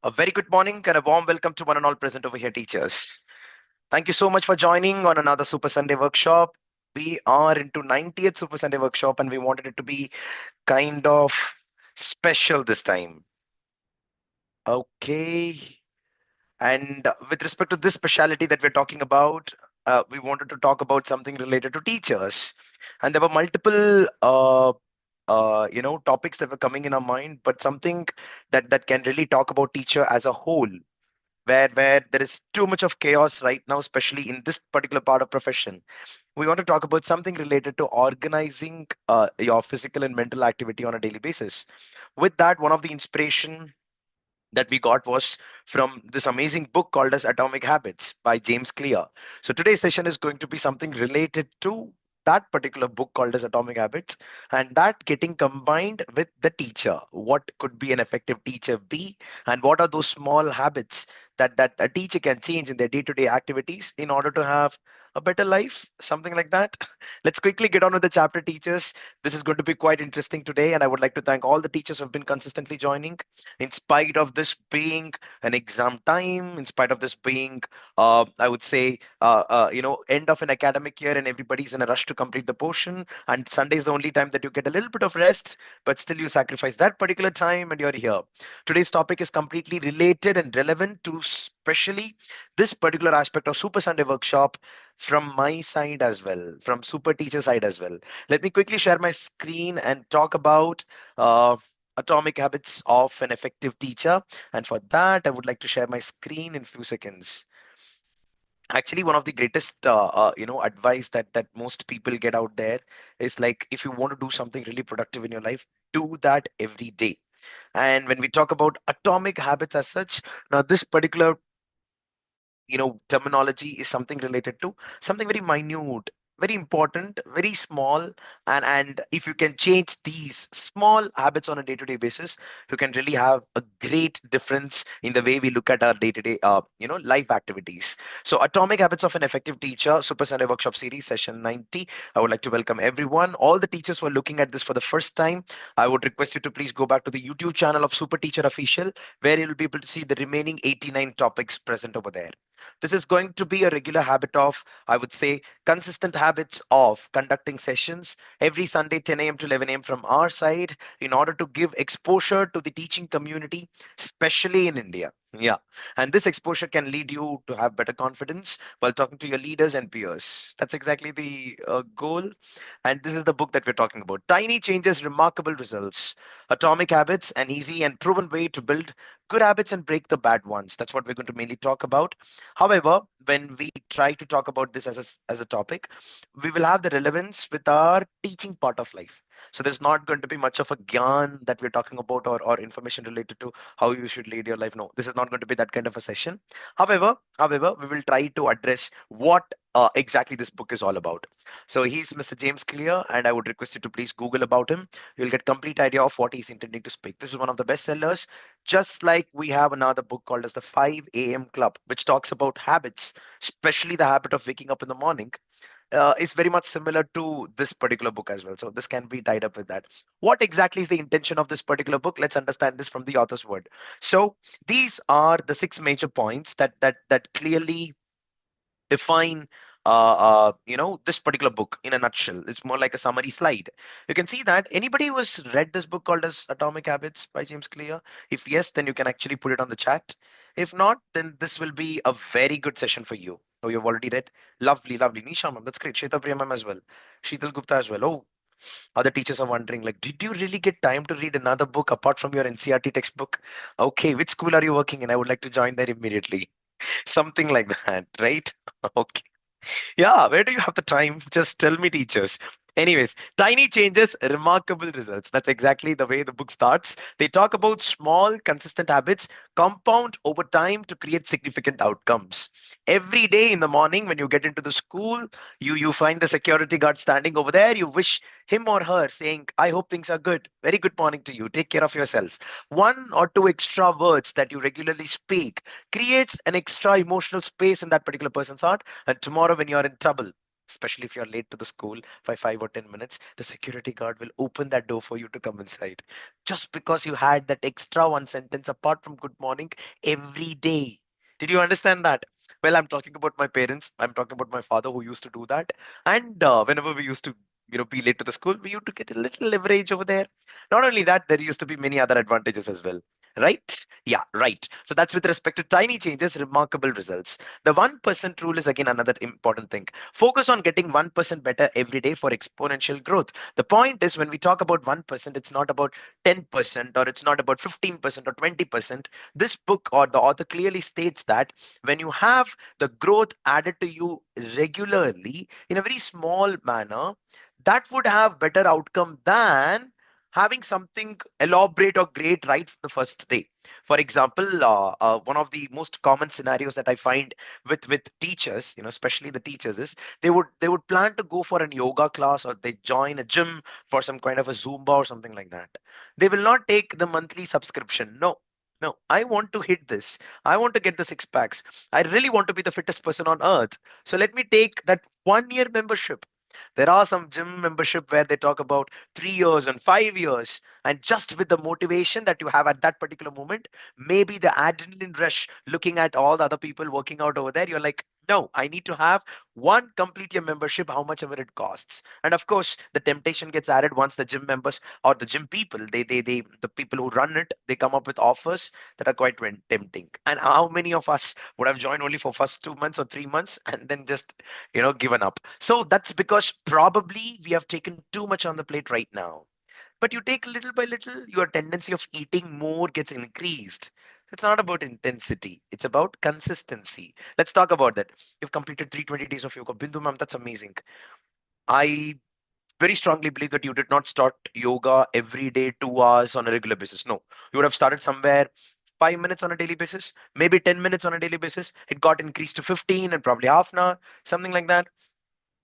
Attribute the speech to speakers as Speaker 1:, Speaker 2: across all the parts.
Speaker 1: A very good morning and a warm welcome to one and all present over here, teachers. Thank you so much for joining on another Super Sunday workshop. We are into 90th Super Sunday workshop and we wanted it to be kind of special this time. Okay. And with respect to this speciality that we're talking about, we wanted to talk about something related to teachers. And there were multiple topics that were coming in our mind, but something that can really talk about teacher as a whole where there is too much of chaos right now, especially in this particular part of profession. We want to talk about something related to organizing your physical and mental activity on a daily basis. With that, one of the inspiration that we got was from this amazing book called as Atomic Habits by James Clear. So today's session is going to be something related to that particular book called as Atomic Habits, and that getting combined with the teacher. What could be an effective teacher be, and what are those small habits that a teacher can change in their day-to-day activities in order to have a better life, something like that. Let's quickly get on with the chapter, teachers. This is going to be quite interesting today, and I would like to thank all the teachers who have been consistently joining in spite of this being an exam time, in spite of this being, I would say, end of an academic year and everybody's in a rush to complete the portion. And Sunday is the only time that you get a little bit of rest, but still you sacrifice that particular time and you're here. Today's topic is completely related and relevant to especially this particular aspect of Super Sunday workshop from my side as well, from Super Teacher side as well. Let me quickly share my screen and talk about uh, Atomic Habits of an Effective Teacher. And for that, I would like to share my screen in few seconds. Actually, one of the greatest advice that most people get out there is like, if you want to do something really productive in your life, do that every day. And when we talk about atomic habits as such, now this particular terminology is something related to something very minute, very important, very small. And if you can change these small habits on a day-to-day basis, you can really have a great difference in the way we look at our day-to-day life activities. So Atomic Habits of an Effective Teacher, Super Sunday Workshop Series, session 90. I would like to welcome everyone, all the teachers who are looking at this for the first time. I would request you to please go back to the YouTube channel of Super Teacher Official, where you'll be able to see the remaining 89 topics present over there. This is going to be a regular habit of, I would say, consistent habits of conducting sessions every Sunday, 10 a.m. to 11 a.m. from our side in order to give exposure to the teaching community, especially in India. Yeah. And this exposure can lead you to have better confidence while talking to your leaders and peers. That's exactly the goal. And this is the book that we're talking about. Tiny Changes, Remarkable Results. Atomic Habits, an easy and proven way to build good habits and break the bad ones. That's what we're going to mainly talk about. However, when we try to talk about this as a topic, we will have the relevance with our teaching part of life. So there's not going to be much of a gyan that we're talking about, or information related to how you should lead your life. No, this is not going to be that kind of a session. However, we will try to address what exactly this book is all about. So he's Mr. James Clear, and I would request you to please Google about him. You'll get complete idea of what he's intending to speak. This is one of the best sellers, just like we have another book called as the 5 a.m. Club, which talks about habits, especially the habit of waking up in the morning. Is very much similar to this particular book as well. So this can be tied up with that. What exactly is the intention of this particular book? Let's understand this from the author's word. So these are the six major points that clearly define this particular book in a nutshell. It's more like a summary slide. You can see that anybody who has read this book called as Atomic Habits by James Clear, if yes, then you can actually put it on the chat. If not, then this will be a very good session for you. Oh, you've already read. Lovely Nisha ma'am, that's great. Shweta Priya ma'am as well, Sheetal Gupta as well. Oh, other teachers are wondering, like, did you really get time to read another book apart from your NCRT textbook? Okay, which school are you working in? I would like to join there immediately. Something like that, right? Okay. Yeah, where do you have the time? Just tell me, teachers. Anyways, tiny changes, remarkable results. That's exactly the way the book starts. They talk about small, consistent habits compound over time to create significant outcomes. Every day in the morning, when you get into the school, you find the security guard standing over there. You wish him or her, saying, "I hope things are good. Very good morning to you. Take care of yourself." One or two extra words that you regularly speak creates an extra emotional space in that particular person's heart, and tomorrow when you're in trouble, especially if you're late to the school by 5 or 10 minutes, the security guard will open that door for you to come inside. Just because you had that extra one sentence apart from good morning every day. Did you understand that? Well, I'm talking about my parents. I'm talking about my father who used to do that. And whenever we used to, be late to the school, we used to get a little leverage over there. Not only that, there used to be many other advantages as well. Right? Yeah, right. So that's with respect to tiny changes, remarkable results. The 1% rule is again another important thing. Focus on getting 1% better every day for exponential growth. The point is, when we talk about 1%, it's not about 10% or it's not about 15% or 20%. This book or the author clearly states that when you have the growth added to you regularly in a very small manner, that would have better outcome than having something elaborate or great right from the first day. For example, one of the most common scenarios that I find with teachers, especially the teachers, is they would plan to go for an yoga class or they join a gym for some kind of a Zumba or something like that. They will not take the monthly subscription. No. No, I want to hit this. I want to get the six packs. I really want to be the fittest person on earth. So let me take that 1 year membership. There are some gym membership where they talk about 3 years and 5 years. And just with the motivation that you have at that particular moment, maybe the adrenaline rush looking at all the other people working out over there, you're like, no, I need to have one complete year membership, how much ever it costs. And of course, the temptation gets added once the gym members or the gym people, the people who run it, they come up with offers that are quite tempting. And how many of us would have joined only for first 2 months or 3 months and then just given up? So that's because probably we have taken too much on the plate right now. But you take little by little, your tendency of eating more gets increased. It's not about intensity, it's about consistency. Let's talk about that. You've completed 320 days of yoga. Bindu ma'am, that's amazing. I very strongly believe that you did not start yoga every day, 2 hours on a regular basis. No, you would have started somewhere 5 minutes on a daily basis, maybe 10 minutes on a daily basis. It got increased to 15 and probably half an hour, something like that.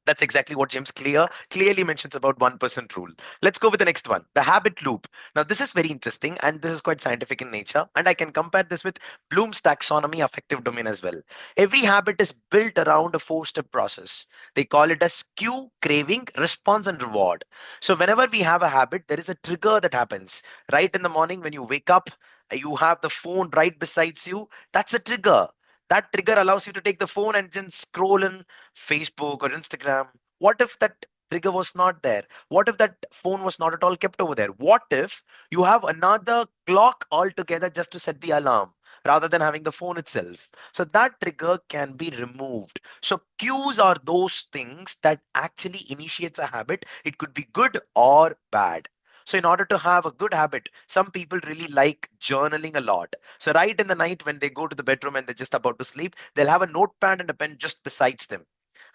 Speaker 1: That's exactly what James Clear clearly mentions about 1% rule. Let's go with the next one, the habit loop. Now, this is very interesting and this is quite scientific in nature. And I can compare this with Bloom's taxonomy affective domain as well. Every habit is built around a four-step process. They call it as cue, craving, response, and reward. So whenever we have a habit, there is a trigger that happens. Right in the morning when you wake up, you have the phone right beside you. That's a trigger. That trigger allows you to take the phone and then scroll in Facebook or Instagram. What if that trigger was not there? What if that phone was not at all kept over there? What if you have another clock altogether just to set the alarm rather than having the phone itself? So that trigger can be removed. So cues are those things that actually initiates a habit. It could be good or bad. So in order to have a good habit, some people really like journaling a lot. So right in the night when they go to the bedroom and they're just about to sleep, they'll have a notepad and a pen just besides them.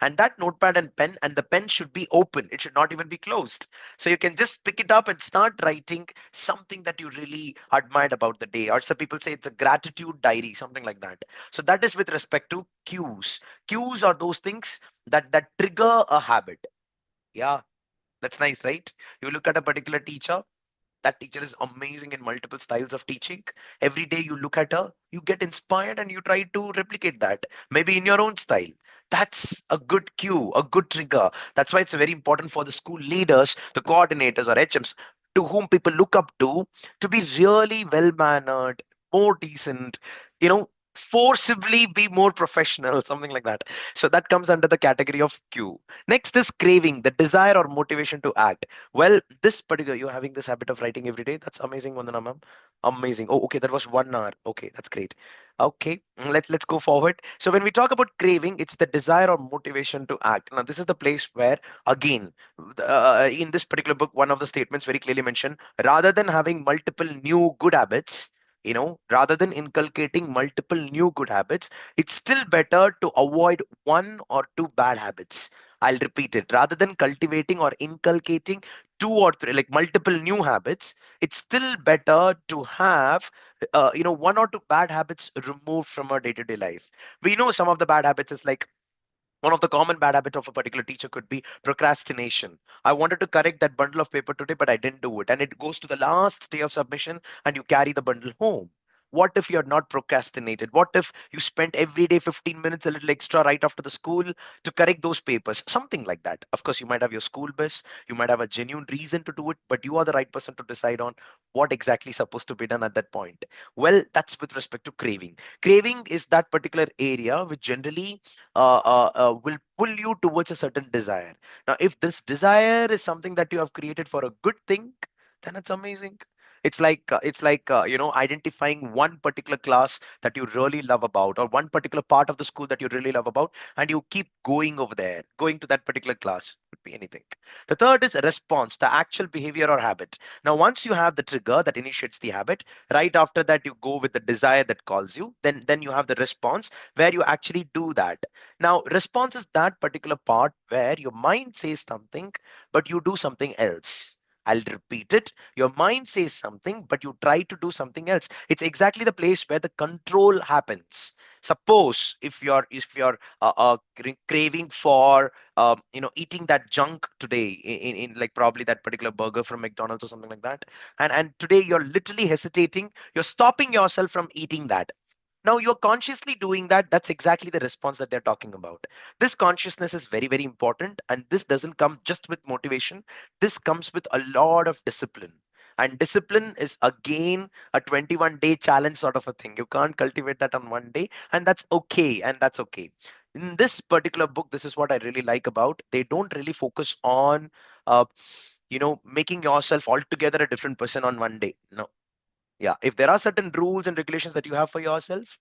Speaker 1: And that notepad and the pen should be open. It should not even be closed. So you can just pick it up and start writing something that you really admired about the day. Or some people say it's a gratitude diary, something like that. So that is with respect to cues. Cues are those things that trigger a habit. Yeah, that's nice, right? You look at a particular teacher, that teacher is amazing in multiple styles of teaching. Every day you look at her, you get inspired and you try to replicate that, maybe in your own style. That's a good cue, a good trigger. That's why it's very important for the school leaders, the coordinators or HMs, to whom people look up to be really well mannered, more decent, forcibly be more professional, something like that. So that comes under the category of cue. Next is craving, the desire or motivation to act. Well, this particular, you're having this habit of writing every day. That's amazing, Vandana ma'am. Amazing. Oh, okay, that was 1 hour. Okay, that's great. Okay, let's go forward. So when we talk about craving, it's the desire or motivation to act. Now, this is the place where, again, in this particular book, one of the statements very clearly mentioned, rather than having multiple new good habits, rather than inculcating multiple new good habits, it's still better to avoid one or two bad habits. I'll repeat it. Rather than cultivating or inculcating two or three, like multiple new habits, it's still better to have, one or two bad habits removed from our day-to-day life. We know some of the bad habits is like one of the common bad habits of a particular teacher could be procrastination. I wanted to correct that bundle of paper today, but I didn't do it. And it goes to the last day of submission and you carry the bundle home. What if you're not procrastinated? What if you spent every day 15 minutes a little extra right after the school to correct those papers? Something like that. Of course, you might have your school bus, you might have a genuine reason to do it, but you are the right person to decide on what exactly is supposed to be done at that point. Well, that's with respect to craving. Craving is that particular area which generally will pull you towards a certain desire. Now, if this desire is something that you have created for a good thing, then it's amazing. Identifying one particular class that you really love about, or one particular part of the school that you really love about, and you keep going over there, going to that particular class. Could be anything. The third is response, the actual behavior or habit. Now, once you have the trigger that initiates the habit, right after that you go with the desire that calls you. Then you have the response where you actually do that. Now, response is that particular part where your mind says something, but you do something else. I'll repeat it. Your mind says something, but you try to do something else. It's exactly the place where the control happens. Suppose if you're craving for eating that junk today in like probably that particular burger from McDonald's or something like that, and today you're literally hesitating, you're stopping yourself from eating that. Now you're consciously doing that. That's exactly the response that they're talking about. This consciousness is very, very important. And this doesn't come just with motivation. This comes with a lot of discipline. And discipline is again a 21-day challenge sort of a thing. You can't cultivate that on one day. And that's okay. And that's okay. In this particular book, this is what I really like about. They don't really focus on making yourself altogether a different person on one day. No. Yeah, if there are certain rules and regulations that you have for yourself,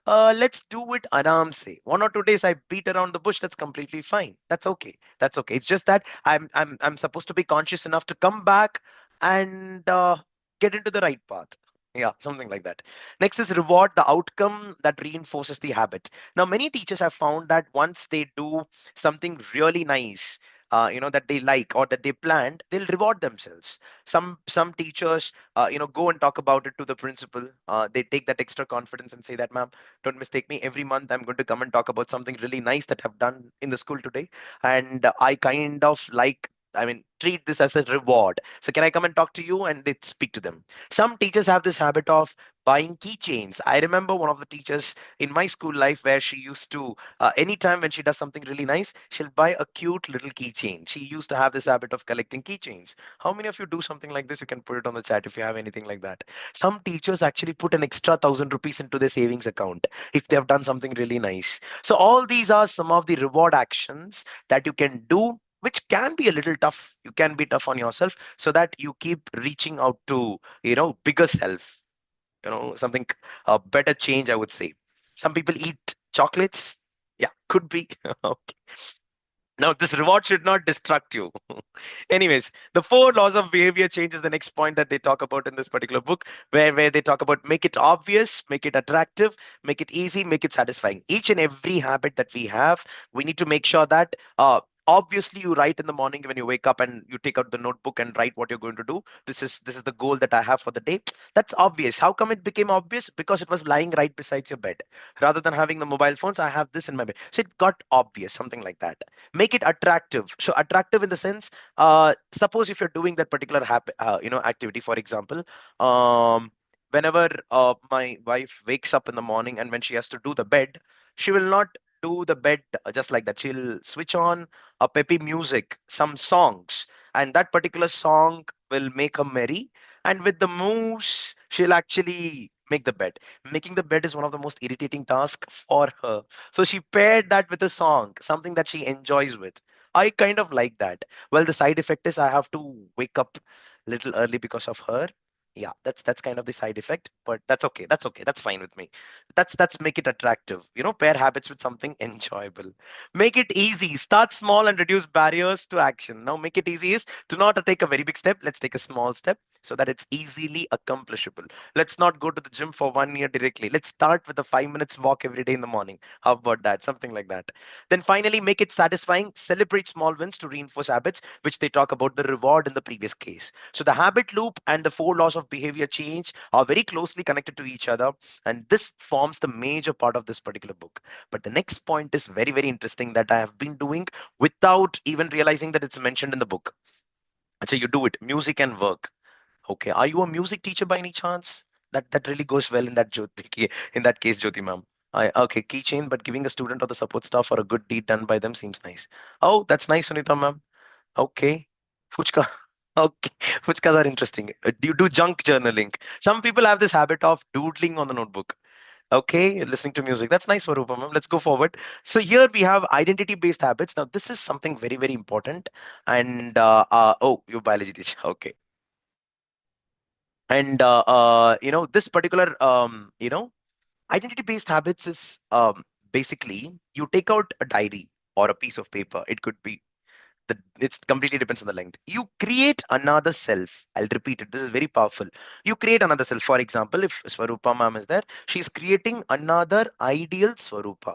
Speaker 1: let's do it aram se. 1 or 2 days I beat around the bush, that's completely fine. That's okay. That's okay. It's just that I'm supposed to be conscious enough to come back and get into the right path. Yeah, something like that. Next is reward, the outcome that reinforces the habit. Now, many teachers have found that once they do something really nice, that they like or that they planned, they'll reward themselves. Some teachers go and talk about it to the principal. They take that extra confidence and say that, ma'am, don't mistake me, every month I'm going to come and talk about something really nice that I've done in the school today, and I kind of treat this as a reward. So can I come and talk to you? And they speak to them. Some teachers have this habit of buying keychains. I remember one of the teachers in my school life where she used to, anytime when she does something really nice, she'll buy a cute little keychain. She used to have this habit of collecting keychains. How many of you do something like this? You can put it on the chat if you have anything like that. Some teachers actually put an extra 1,000 rupees into their savings account if they have done something really nice. So all these are some of the reward actions that you can do, which can be a little tough. You can be tough on yourself so that you keep reaching out to bigger self, something, a better change, I would say. Some people eat chocolates. Yeah, could be. Okay. Now, this reward should not distract you. Anyways, the four laws of behavior change is the next point that they talk about in this particular book, where they talk about make it obvious, make it attractive, make it easy, make it satisfying. Each and every habit that we have, we need to make sure that obviously you write in the morning when you wake up and you take out the notebook and write what you're going to do. This is the goal that I have for the day. That's obvious. How come it became obvious? Because it was lying right beside your bed. Rather than having the mobile phones, I have this in my bed. So it got obvious, something like that. Make it attractive. So attractive in the sense, suppose if you're doing that particular activity, for example, whenever my wife wakes up in the morning and when she has to do the bed, she will not do the bed just like that. She'll switch on a peppy music, some songs, and that particular song will make her merry. And with the moves, she'll actually make the bed. Making the bed is one of the most irritating tasks for her. So she paired that with a song, something that she enjoys with. I kind of like that. Well, the side effect is I have to wake up a little early because of her. Yeah, that's kind of the side effect, but that's okay. That's okay. That's fine with me. That's make it attractive. Pair habits with something enjoyable. Make it easy. Start small and reduce barriers to action. Now, make it easy is to not take a very big step. Let's take a small step so that it's easily accomplishable. Let's not go to the gym for 1 year directly. Let's start with a 5 minutes walk every day in the morning. How about that? Something like that. Then finally, make it satisfying. Celebrate small wins to reinforce habits, which they talk about the reward in the previous case. So the habit loop and the four laws of behavior change are very closely connected to each other. And this forms the major part of this particular book. But the next point is very, very interesting that I have been doing without even realizing that it's mentioned in the book. So you do it, music and work. Okay. Are you a music teacher by any chance? That really goes well in that Jyoti, in that case, Jyoti ma'am. Okay, keychain, but giving a student or the support staff for a good deed done by them seems nice. Oh, that's nice, Sunita ma'am. Okay. Fuchka. Okay. Fuchkas are interesting. Do you do junk journaling? Some people have this habit of doodling on the notebook. Okay, listening to music. That's nice, Swarupa ma'am. Let's go forward. So here we have identity-based habits. Now, this is something very, very important. And oh, your biology teacher. Okay. And this particular identity based habits is basically you take out a diary or a piece of paper. It could be it's completely depends on the length. You create another self. I'll repeat it. This is very powerful. You create another self. For example, if Swarupa ma'am is there, she's creating another ideal Swarupa.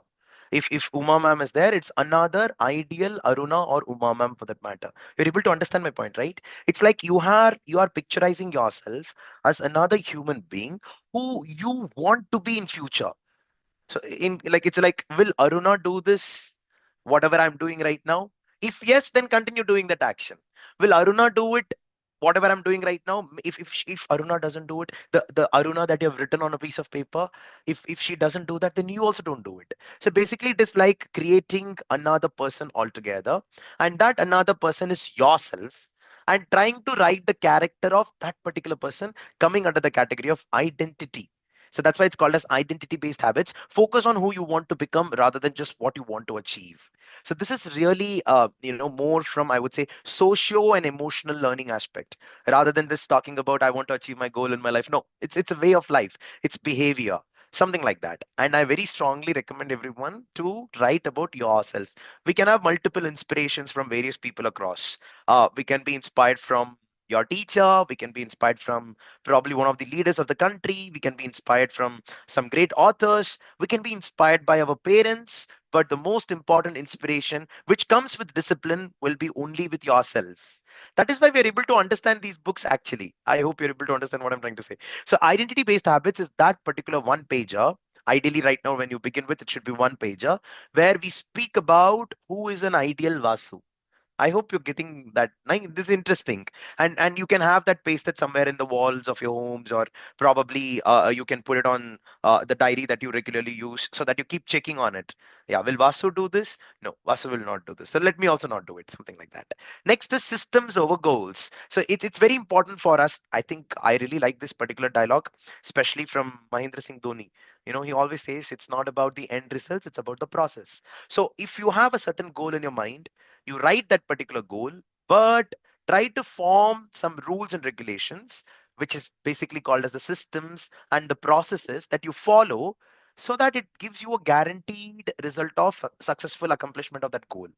Speaker 1: If Uma ma'am is there, it's another ideal Aruna or Uma ma'am for that matter. You're able to understand my point, right? It's like you are picturizing yourself as another human being who you want to be in future. So in like it's like, will Aruna do this? Whatever I'm doing right now? If yes, then continue doing that action. Will Aruna do it? Whatever I'm doing right now. If Aruna doesn't do it, the Aruna that you have written on a piece of paper, if she doesn't do that, then you also don't do it. So basically, it is like creating another person altogether, and that another person is yourself, and trying to write the character of that particular person coming under the category of identity. So that's why it's called as identity based habits. Focus on who you want to become rather than just what you want to achieve. So this is really, more from, I would say, socio and emotional learning aspect rather than this talking about I want to achieve my goal in my life. No, it's a way of life. It's behavior, something like that. And I very strongly recommend everyone to write about yourself. We can have multiple inspirations from various people across. We can be inspired from your teacher. We can be inspired from probably one of the leaders of the country. We can be inspired from some great authors. We can be inspired by our parents. But the most important inspiration, which comes with discipline, will be only with yourself. That is why we are able to understand these books actually. I hope you're able to understand what I'm trying to say. So, identity based habits is that particular one pager. Ideally, right now, when you begin with, it should be one pager where we speak about who is an ideal Vasu. I hope you're getting that. This is interesting, and you can have that pasted somewhere in the walls of your homes, or probably you can put it on the diary that you regularly use, so that you keep checking on it. Yeah, will Vasu do this? No, Vasu will not do this. So let me also not do it. Something like that. Next is systems over goals. So it's very important for us. I think I really like this particular dialogue, especially from Mahendra Singh Dhoni. He always says it's not about the end results; it's about the process. So if you have a certain goal in your mind, you write that particular goal, but try to form some rules and regulations, which is basically called as the systems and the processes that you follow, so that it gives you a guaranteed result of successful accomplishment of that goal.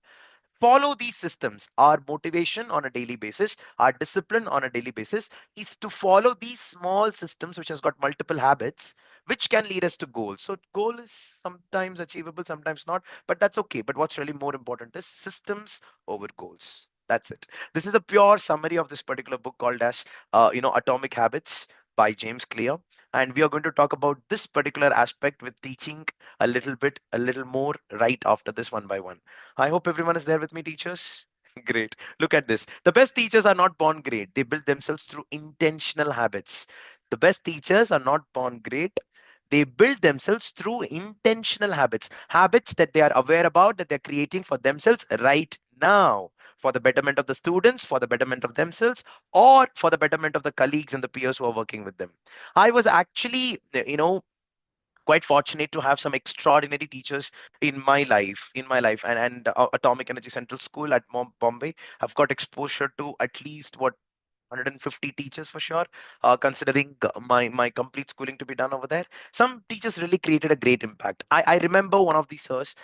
Speaker 1: Follow these systems. Our motivation on a daily basis, our discipline on a daily basis is to follow these small systems, which has got multiple habits, which can lead us to goals. So goal is sometimes achievable, sometimes not, but that's okay. But what's really more important is systems over goals. That's it. This is a pure summary of this particular book called as Atomic Habits by James Clear. And we are going to talk about this particular aspect with teaching a little more right after this one by one. I hope everyone is there with me, teachers. Great. Look at this. The best teachers are not born great. They build themselves through intentional habits. The best teachers are not born great. They build themselves through intentional habits, habits that they are aware about, that they're creating for themselves right now, for the betterment of the students, for the betterment of themselves, or for the betterment of the colleagues and the peers who are working with them. I was actually, quite fortunate to have some extraordinary teachers in my life, and Atomic Energy Central School at Bombay. I've got exposure to at least what 150 teachers for sure, considering my complete schooling to be done over there. Some teachers really created a great impact. I remember one of these sirs.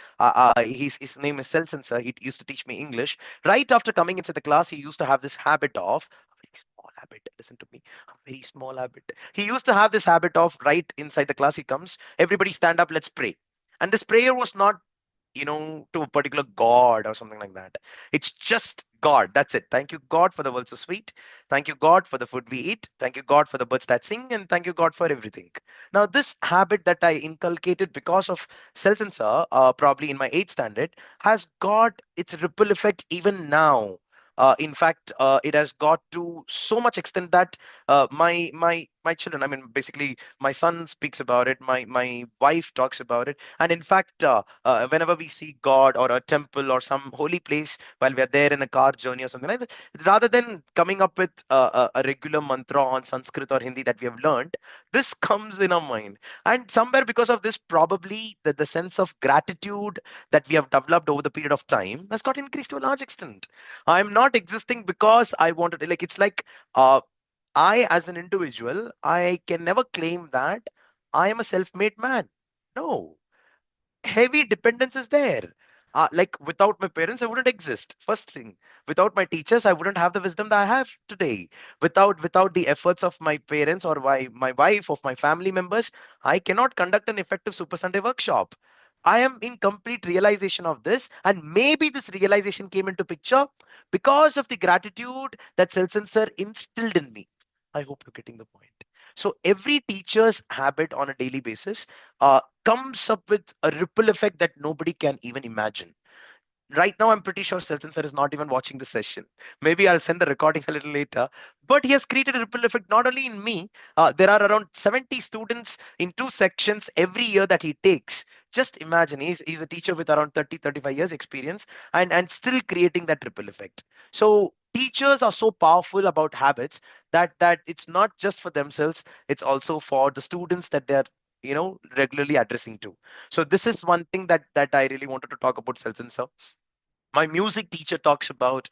Speaker 1: His name is Selson sir. He used to teach me English. Right after coming into the class, he used to have this habit of a very small habit. Listen to me, a very small habit. He used to have this habit of right inside the class. He comes, everybody stand up, let's pray. And this prayer was not to a particular god or something like that. It's just God. That's it. Thank you, God, for the world so sweet. Thank you, God, for the food we eat. Thank you, God, for the birds that sing. And thank you, God, for everything. Now, this habit that I inculcated because of self censor, probably in my eighth standard, has got its ripple effect even now. In fact, it has got to so much extent that my my children, I mean, basically my son speaks about it, my wife talks about it. And in fact, whenever we see God or a temple or some holy place while we are there in a car journey or something like that, rather than coming up with a regular mantra on Sanskrit or Hindi that we have learned, this comes in our mind. And somewhere because of this, probably the sense of gratitude that we have developed over the period of time has got increased to a large extent. I'm not existing because I wanted to, like, it's like, uh, I, as an individual, I can never claim that I am a self-made man. No, heavy dependence is there. Like without my parents, I wouldn't exist. First thing, without my teachers, I wouldn't have the wisdom that I have today. Without the efforts of my parents or my wife, of my family members, I cannot conduct an effective Super Sunday workshop. I am in complete realization of this, and maybe this realization came into picture because of the gratitude that Selson sir instilled in me. I hope you're getting the point. So every teacher's habit on a daily basis comes up with a ripple effect that nobody can even imagine. Right now, I'm pretty sure Selson sir is not even watching the session. Maybe I'll send the recording a little later. But he has created a ripple effect not only in me. There are around 70 students in 2 sections every year that he takes. Just imagine, he's a teacher with around 30, 35 years experience, and still creating that ripple effect. So teachers are so powerful about habits that it's not just for themselves, it's also for the students that they're regularly addressing to. So this is one thing that I really wanted to talk about, Selson sir. My music teacher talks about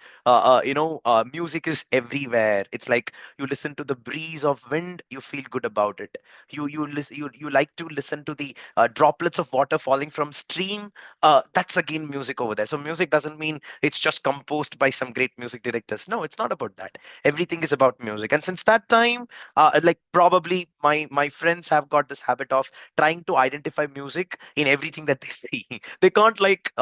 Speaker 1: music is everywhere. It's like you listen to the breeze of wind, you feel good about it. You like to listen to the droplets of water falling from stream. That's again music over there. So music doesn't mean it's just composed by some great music directors. No, it's not about that. Everything is about music. And since that time, like probably my friends have got this habit of trying to identify music in everything that they see. They can't, like,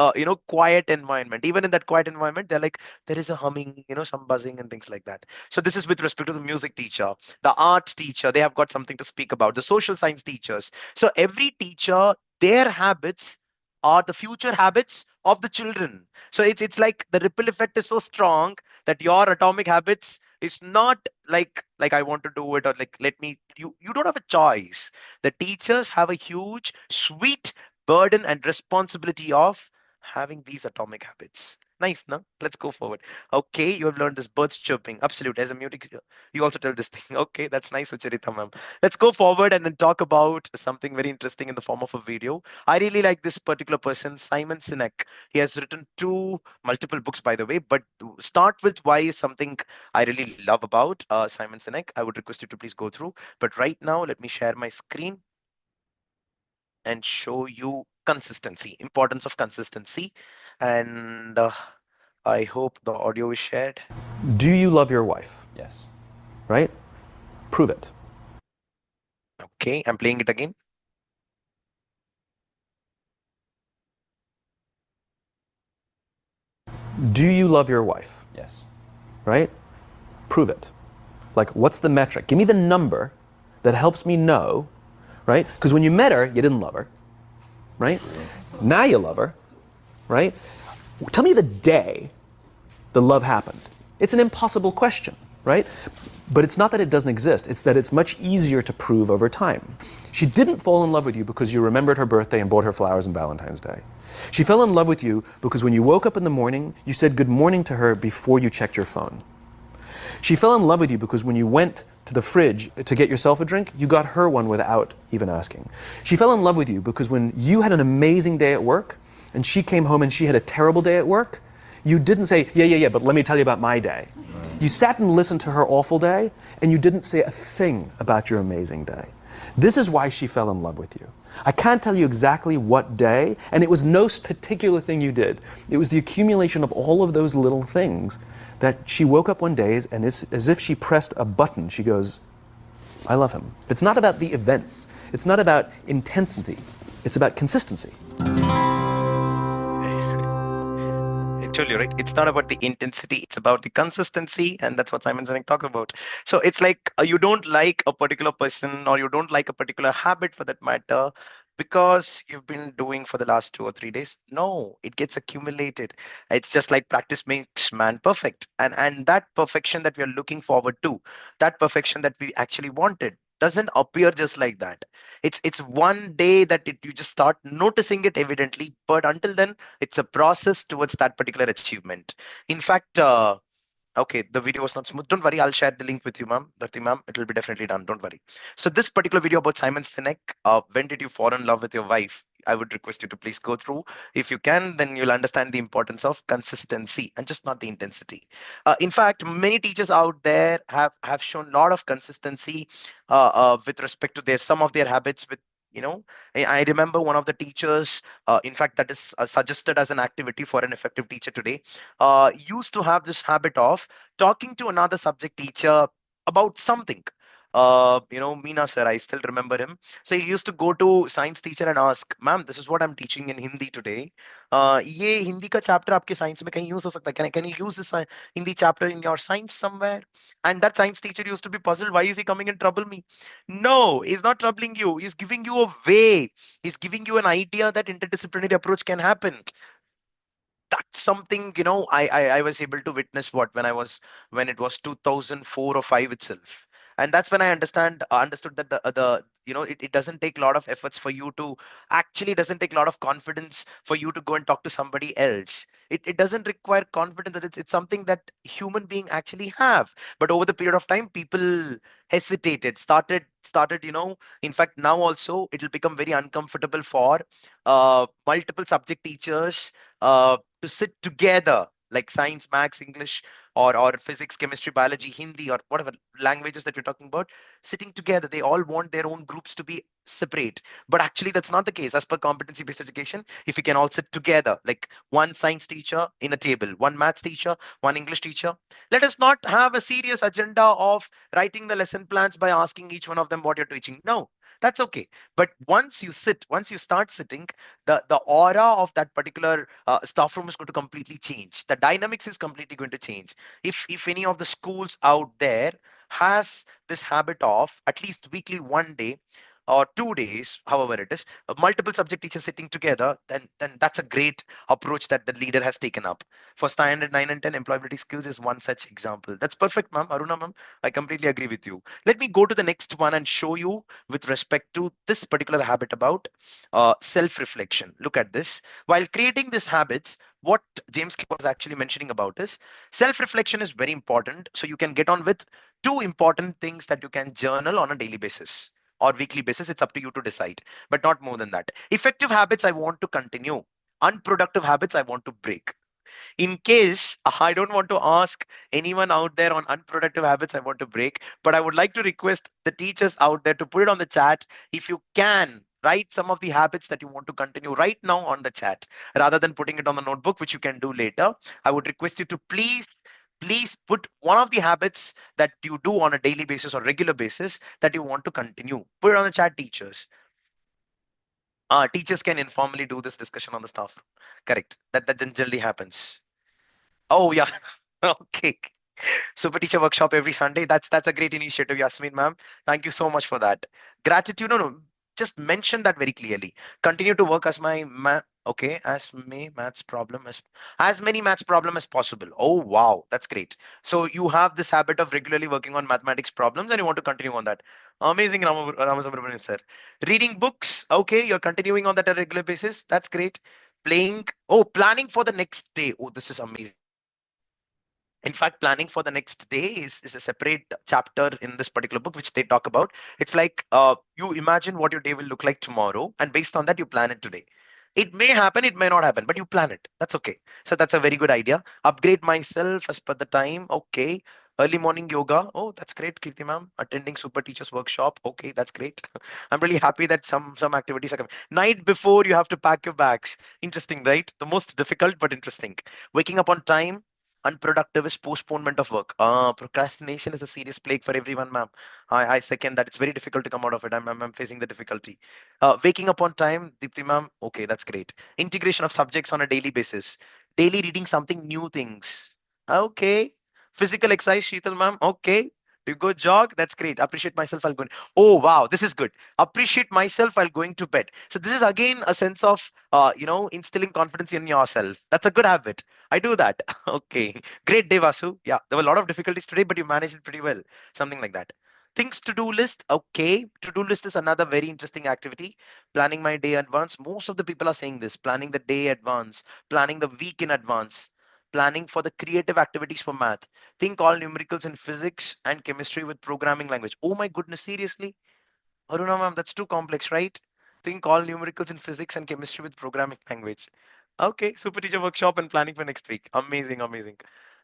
Speaker 1: quiet environment. Even in that quiet environment, they're like, there is a humming, some buzzing and things like that. So this is with respect to the music teacher. The art teacher, they have got something to speak about. The social science teachers. So every teacher, their habits are the future habits of the children. So it's like the ripple effect is so strong that your atomic habits is not like I want to do it, or like, let me, you don't have a choice. The teachers have a huge sweet burden and responsibility of having these atomic habits. Nice, no? Let's go forward. Okay, you have learned this birds chirping. Absolute. As a music, you also tell this thing. Okay, that's nice, Sucharita ma'am. Let's go forward and then talk about something very interesting in the form of a video. I really like this particular person, Simon Sinek. He has written two multiple books, by the way, but to start with why is something I really love about Simon Sinek. I would request you to please go through. But right now, let me share my screen and show you consistency, importance of consistency. And I hope the audio is shared.
Speaker 2: Do you love your wife?
Speaker 3: Yes.
Speaker 2: Right? Prove it.
Speaker 1: Okay, I'm playing it again.
Speaker 2: Do you love your wife?
Speaker 3: Yes.
Speaker 2: Right? Prove it. Like, what's the metric? Give me the number that helps me know, right? Because when you met her, you didn't love her, right? True. Now you love her, right? Tell me the day the love happened. It's an impossible question, right? But it's not that it doesn't exist, it's that it's much easier to prove over time. She didn't fall in love with you because you remembered her birthday and bought her flowers on Valentine's Day. She fell in love with you because when you woke up in the morning, you said good morning to her before you checked your phone. She fell in love with you because when you went to the fridge to get yourself a drink, you got her one without even asking. She fell in love with you because when you had an amazing day at work and she came home and she had a terrible day at work, you didn't say, yeah, but let me tell you about my day. You sat and listened to her awful day, and you didn't say a thing about your amazing day. This is why she fell in love with you. I can't tell you exactly what day, and it was no particular thing you did. It was the accumulation of all of those little things that she woke up one day and as if she pressed a button, she goes, I love him. It's not about the events. It's not about intensity. It's about consistency.
Speaker 1: Actually, right? It's not about the intensity, it's about the consistency, and that's what Simon Sinek talks about. So it's like you don't like a particular person, or you don't like a particular habit for that matter, because you've been doing for the last 2 or 3 days. No, it gets accumulated. It's just like practice makes man perfect, and that perfection that we are looking forward to, that perfection that we actually wanted, doesn't appear just like that. It's one day that you just start noticing it evidently, but until then, it's a process towards that particular achievement. In fact, okay, the video was not smooth. Don't worry, I'll share the link with you, ma'am. Dharti ma'am, it will be definitely done. Don't worry. So this particular video about Simon Sinek, when did you fall in love with your wife? I would request you to please go through. If you can, then you'll understand the importance of consistency and just not the intensity. In fact, many teachers out there have shown a lot of consistency with respect to their some of their habits with you know I remember one of the teachers, in fact, that is suggested as an activity for an effective teacher today, used to have this habit of talking to another subject teacher about something. Meena sir, I still remember him. So he used to go to science teacher and ask, "Ma'am, this is what I'm teaching in Hindi today. ये हिंदी का chapter आपके science में कहीं use हो सकता है? Can you use this Hindi chapter in your science somewhere?" And that science teacher used to be puzzled. Why is he coming and trouble me? No, he's not troubling you. He's giving you a way. He's giving you an idea that interdisciplinary approach can happen. That's something I was able to witness what when it was 2004 or 5 itself. And that's when I understood that the it doesn't take a lot of efforts for you to actually doesn't take a lot of confidence for you to go and talk to somebody else. It doesn't require confidence, that it's something that human being actually have. But over the period of time, people hesitated, started in fact, now also it will become very uncomfortable for multiple subject teachers to sit together, like science, maths, English, or physics, chemistry, biology, Hindi, or whatever languages that we're talking about, sitting together. They all want their own groups to be separate. But actually, that's not the case. As per competency based education, if we can all sit together, like one science teacher in a table, one maths teacher, one English teacher, let us not have a serious agenda of writing the lesson plans by asking each one of them what you're teaching. No, that's okay. But once you start sitting, the aura of that particular staff room is going to completely change. The dynamics is completely going to change. If any of the schools out there has this habit of at least weekly, one day or 2 days, however it is, multiple subject teachers sitting together, then that's a great approach that the leader has taken up. For standard 9 and 10, employability skills is one such example. That's perfect, ma'am. Aruna ma'am, I completely agree with you. Let me go to the next one and show you with respect to this particular habit about self-reflection. Look at this. While creating these habits, what James Clear was actually mentioning about is self-reflection is very important. So you can get on with two important things that you can journal on a daily basis or weekly basis. It's up to you to decide, but not more than that. Effective habits I want to continue. Unproductive habits I want to break. In case I don't want to ask anyone out there on unproductive habits I want to break, but I would like to request the teachers out there to put it on the chat. If you can, write some of the habits that you want to continue right now on the chat rather than putting it on the notebook, which you can do later. I would request you to please put one of the habits that you do on a daily basis or regular basis that you want to continue. Put it on the chat, teachers. Teachers can informally do this discussion on the staff room. Correct. That generally happens. Oh yeah. Okay. Super teacher workshop every Sunday. That's a great initiative, Yasmin ma'am. Thank you so much for that. Gratitude. No. Just mention that very clearly. Continue to work as my okay, as many maths problem as many maths problem as possible. Oh wow, that's great. So you have this habit of regularly working on mathematics problems and you want to continue on that. Amazing, Ramasubramanian sir. Reading books. Okay, you're continuing on that on a regular basis. That's great. Playing. Oh, planning for the next day. Oh, this is amazing. In fact, planning for the next day is a separate chapter in this particular book which they talk about. It's like you imagine what your day will look like tomorrow, and based on that you plan it today. It may happen, it may not happen, but you plan it. That's okay. So that's a very good idea. Upgrade myself as per the time. Okay. Early morning yoga. Oh, that's great, Kirti ma'am. Attending super teachers workshop. Okay, that's great. I'm really happy that some activities are coming. Night before you have to pack your bags. Interesting, right? The most difficult but interesting. Waking up on time. Unproductive is postponement of work. Procrastination is a serious plague for everyone, ma'am. I second that. It's very difficult to come out of it. I'm facing the difficulty. Waking up on time, Deepti ma'am. Okay, that's great. Integration of subjects on a daily basis. Daily reading something new things. Okay. Physical exercise, Sheetal ma'am. Okay. Do you go jog? That's great. Appreciate myself. I'll go. Oh wow, this is good. Appreciate myself while going to bed. So this is again a sense of instilling confidence in yourself. That's a good habit. I do that. Okay. Great day, Vasu. Yeah, there were a lot of difficulties today, but you managed it pretty well. Something like that. Things to do list. Okay. To do list is another very interesting activity. Planning my day advance. Most of the people are saying this, planning the day advance, planning the week in advance, planning for the creative activities for math. Think all numericals in physics and chemistry with programming language. Oh my goodness, seriously? Aruna ma'am, that's too complex, right? Think all numericals in physics and chemistry with programming language. Okay, super teacher workshop and planning for next week. Amazing, amazing.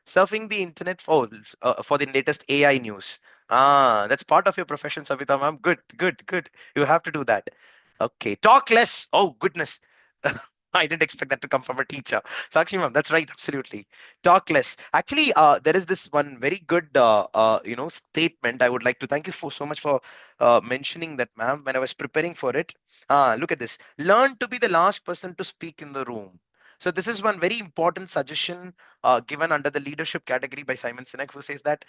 Speaker 1: Surfing the internet for the latest AI news. Ah, that's part of your profession, Savita ma'am. Good, good, good. You have to do that. Okay, talk less. Oh goodness. I didn't expect that to come from a teacher. Sakshi ma'am, that's right, absolutely. Talk less. Actually, there is this one very good, statement. I would like to thank you for so much for mentioning that, ma'am, when I was preparing for it. Look at this. Learn to be the last person to speak in the room. So this is one very important suggestion given under the leadership category by Simon Sinek, who says that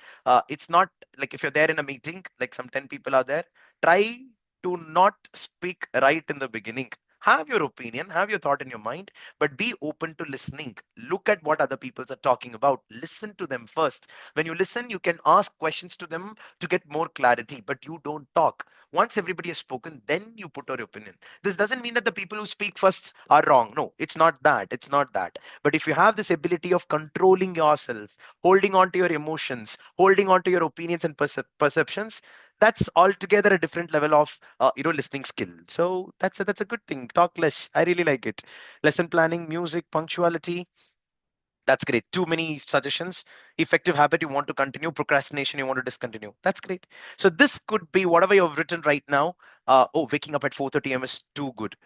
Speaker 1: it's not like if you're there in a meeting, like some 10 people are there, try to not speak right in the beginning. Have your opinion, have your thought in your mind, but be open to listening. Look at what other people are talking about. Listen to them first. When you listen, you can ask questions to them to get more clarity, but you don't talk. Once everybody has spoken, then you put your opinion. This doesn't mean that the people who speak first are wrong. No, it's not that. It's not that. But if you have this ability of controlling yourself, holding on to your emotions, holding on to your opinions and perceptions, that's altogether a different level of listening skill. So that's a good thing. Talk less. I really like it. Lesson planning, music, punctuality, that's great. Too many suggestions. Effective habit you want to continue, procrastination you want to discontinue. That's great. So this could be whatever you've written right now. Waking up at 4:30 a.m. is too good.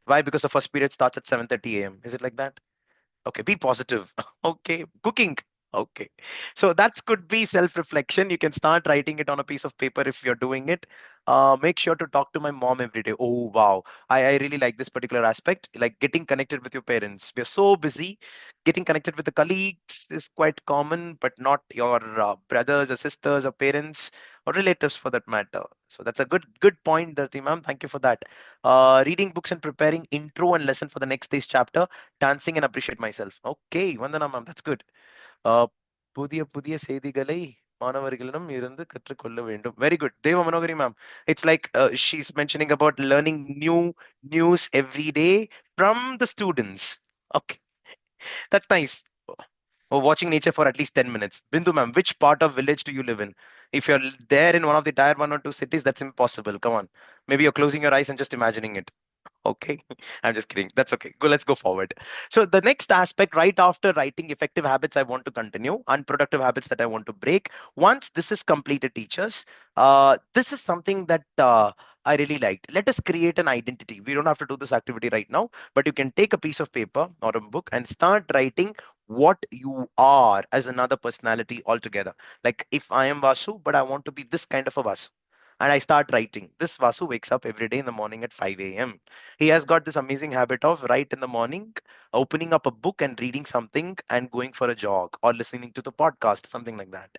Speaker 1: Why? Because the first period starts at 7:30 a.m. Is it like that? Okay, be positive. Okay, cooking. Okay, so that could be self-reflection. You can start writing it on a piece of paper if you're doing it. Make sure to talk to my mom every day. Oh wow, I really like this particular aspect, like getting connected with your parents. We're so busy. Getting connected with the colleagues is quite common, but not your brothers or sisters or parents or relatives for that matter. So that's a good point, Dharti ma'am. Thank you for that. Reading books and preparing intro and lesson for the next day's chapter, dancing and appreciate myself. Okay, Vandana ma'am, that's good. Uh, புதிய புதிய செய்திகளை மாணவர்களிடம் இருந்து கற்றுக்கொள்ள வேண்டும். Very good. Deva Manogari ma'am. It's like she's mentioning about learning new news every day from the students. Okay, that's nice. Or watching nature for at least 10 minutes. Bindu ma'am, which part of village do you live in? If you're there in one of the tier one or two cities, that's impossible. Come on. Maybe you're closing your eyes and just imagining it. Okay, I'm just kidding. That's okay. Go, let's go forward. So the next aspect, right after writing effective habits, I want to continue. Unproductive habits that I want to break. Once this is completed, teachers, this is something that I really liked. Let us create an identity. We don't have to do this activity right now, but you can take a piece of paper or a book and start writing what you are as another personality altogether. Like if I am Vasu, but I want to be this kind of a Vasu, and I start writing. This Vasu wakes up every day in the morning at 5 a.m. He has got this amazing habit of right in the morning, opening up a book and reading something and going for a jog or listening to the podcast, something like that.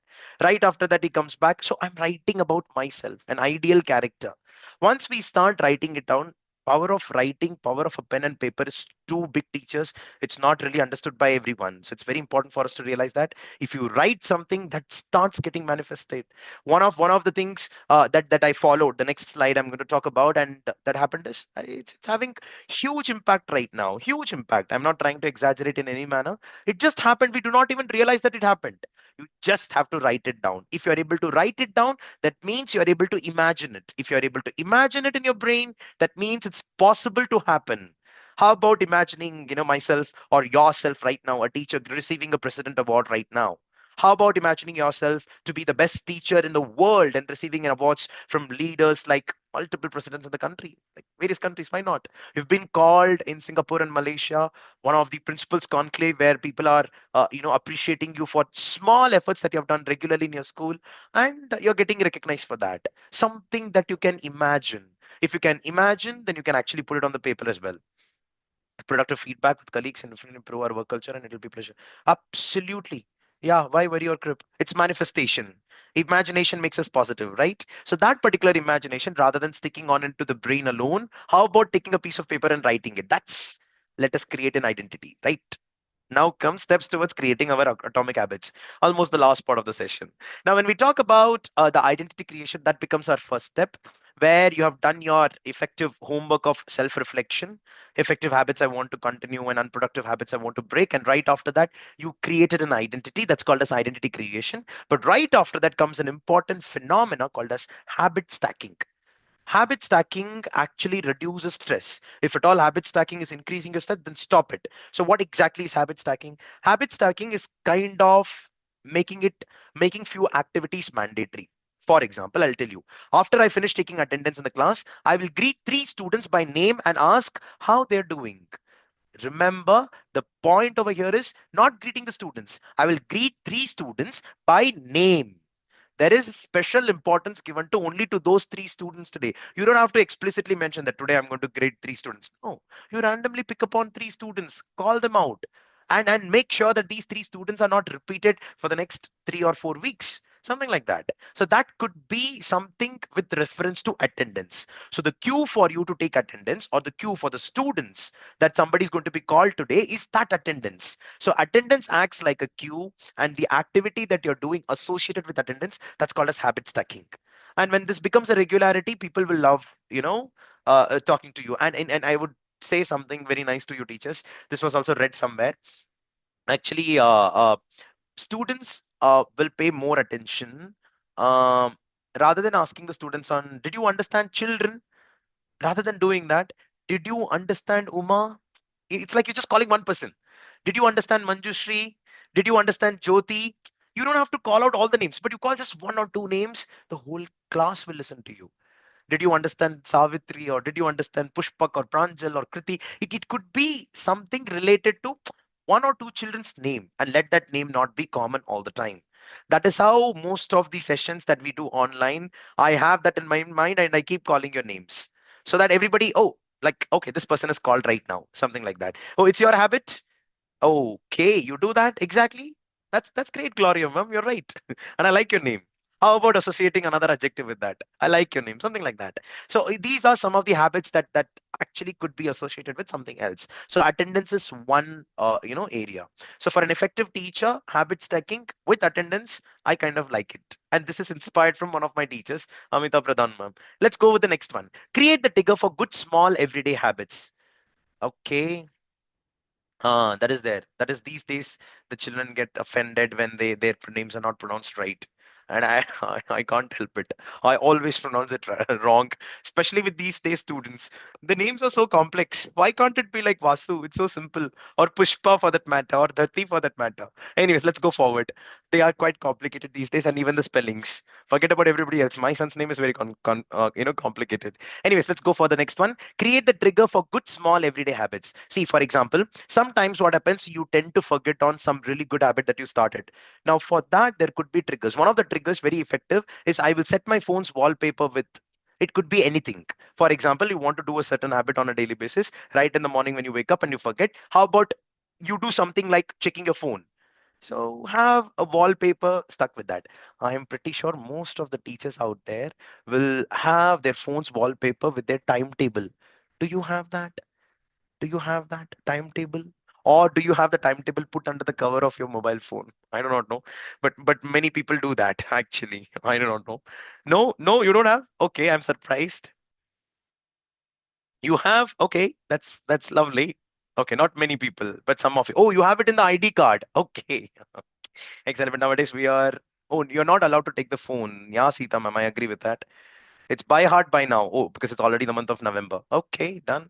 Speaker 1: Right after that, he comes back. So I'm writing about myself, an ideal character. Once we start writing it down, power of writing, power of a pen and paper is two big teachers. It's not really understood by everyone. So it's very important for us to realize that if you write something, that starts getting manifested. One of the things that I followed, the next slide I'm going to talk about, and that happened is it's having huge impact right now. Huge impact. I'm not trying to exaggerate in any manner. It just happened. We do not even realize that it happened. You just have to write it down. If you're able to write it down, that means you're able to imagine it. If you're able to imagine it in your brain, that means it's possible to happen. How about imagining, myself or yourself right now, a teacher receiving a president award right now? How about imagining yourself to be the best teacher in the world and receiving awards from leaders like multiple presidents in the country, like various countries? Why not? You've been called in Singapore and Malaysia, one of the principals conclave where people are, appreciating you for small efforts that you have done regularly in your school, and you're getting recognized for that. Something that you can imagine. If you can imagine, then you can actually put it on the paper as well. Productive feedback with colleagues and improve our work culture, and it'll be pleasure. Absolutely. Yeah, why worry or crib? It's manifestation. Imagination makes us positive, right? So that particular imagination, rather than sticking on into the brain alone, how about taking a piece of paper and writing it? That's, let us create an identity, right? Now come steps towards creating our atomic habits, almost the last part of the session. Now when we talk about the identity creation, that becomes our first step, where you have done your effective homework of self reflection, effective habits I want to continue and unproductive habits I want to break, and right after that you created an identity. That's called as identity creation. But right after that comes an important phenomena called as habit stacking. Habit stacking actually reduces stress. If at all habit stacking is increasing your stress, then stop it. So what exactly is habit stacking? Habit stacking is kind of making it making few activities mandatory. For example, I'll tell you, after I finish taking attendance in the class, I will greet three students by name and ask how they're doing. Remember, the point over here is not greeting the students. I will greet three students by name. There is special importance given to only to those three students today. You don't have to explicitly mention that today I'm going to grade three students. No, you randomly pick upon three students, call them out, and make sure that these three students are not repeated for the next 3 or 4 weeks. Something like that. So that could be something with reference to attendance. So the queue for you to take attendance, or the queue for the students that somebody is going to be called today, is that attendance. So attendance acts like a queue, and the activity that you're doing associated with attendance, that's called as habit stacking. And when this becomes a regularity, people will love, talking to you. And I would say something very nice to you teachers. This was also read somewhere. Actually, students will pay more attention, um, rather than asking the students on, did you understand children? Rather than doing that, did you understand Uma? It's like you're just calling one person. Did you understand Manjushri? Did you understand Jyoti? You don't have to call out all the names, but you call just one or two names, the whole class will listen to you. Did you understand Savitri, or did you understand Pushpak or Pranjal or Kriti? It could be something related to one or two children's name, and let that name not be common all the time. That is how most of the sessions that we do online, I have that in my mind and I keep calling your names so that everybody, oh, like, okay, this person is called right now, something like that. Oh, it's your habit. Okay, you do that exactly. That's great, Gloria, ma'am. You're right, and I like your name. How about associating another adjective with that? I like your name, something like that. So these are some of the habits that actually could be associated with something else. So attendance is one, area. So for an effective teacher, habit stacking with attendance, I kind of like it. And this is inspired from one of my teachers, Amita Pradhan, ma'am. Let's go with the next one. Create the trigger for good small everyday habits. Okay, that is there. That is these days the children get offended when their names are not pronounced right. And I can't help it. I always pronounce it wrong, especially with these days students. The names are so complex. Why can't it be like Vasu? It's so simple. Or Pushpa for that matter, or Dhati for that matter. Anyways, let's go forward. They are quite complicated these days, and even the spellings. Forget about everybody else. My son's name is very complicated. Anyways, let's go for the next one. Create the trigger for good small everyday habits. See, for example, sometimes what happens, you tend to forget on some really good habit that you started. Now for that there could be triggers. One of the triggers, very effective, is I will set my phone's wallpaper with, it could be anything. For example, you want to do a certain habit on a daily basis, right in the morning when you wake up and you forget. How about you do something like checking your phone? So have a wallpaper stuck with that. I am pretty sure most of the teachers out there will have their phone's wallpaper with their timetable. Do you have that? Do you have that timetable? Or do you have the timetable put under the cover of your mobile phone? I do not know. But many people do that actually. I do not know. No, no, you don't have? Okay, I'm surprised. You have? Okay, that's lovely. Okay, not many people, but some of you. Oh, you have it in the ID card. Okay. Excellent. But nowadays we are, oh, you're not allowed to take the phone. Yeah, Sita ma'am, I agree with that. It's by heart by now. Oh, because it's already the month of November. Okay, done.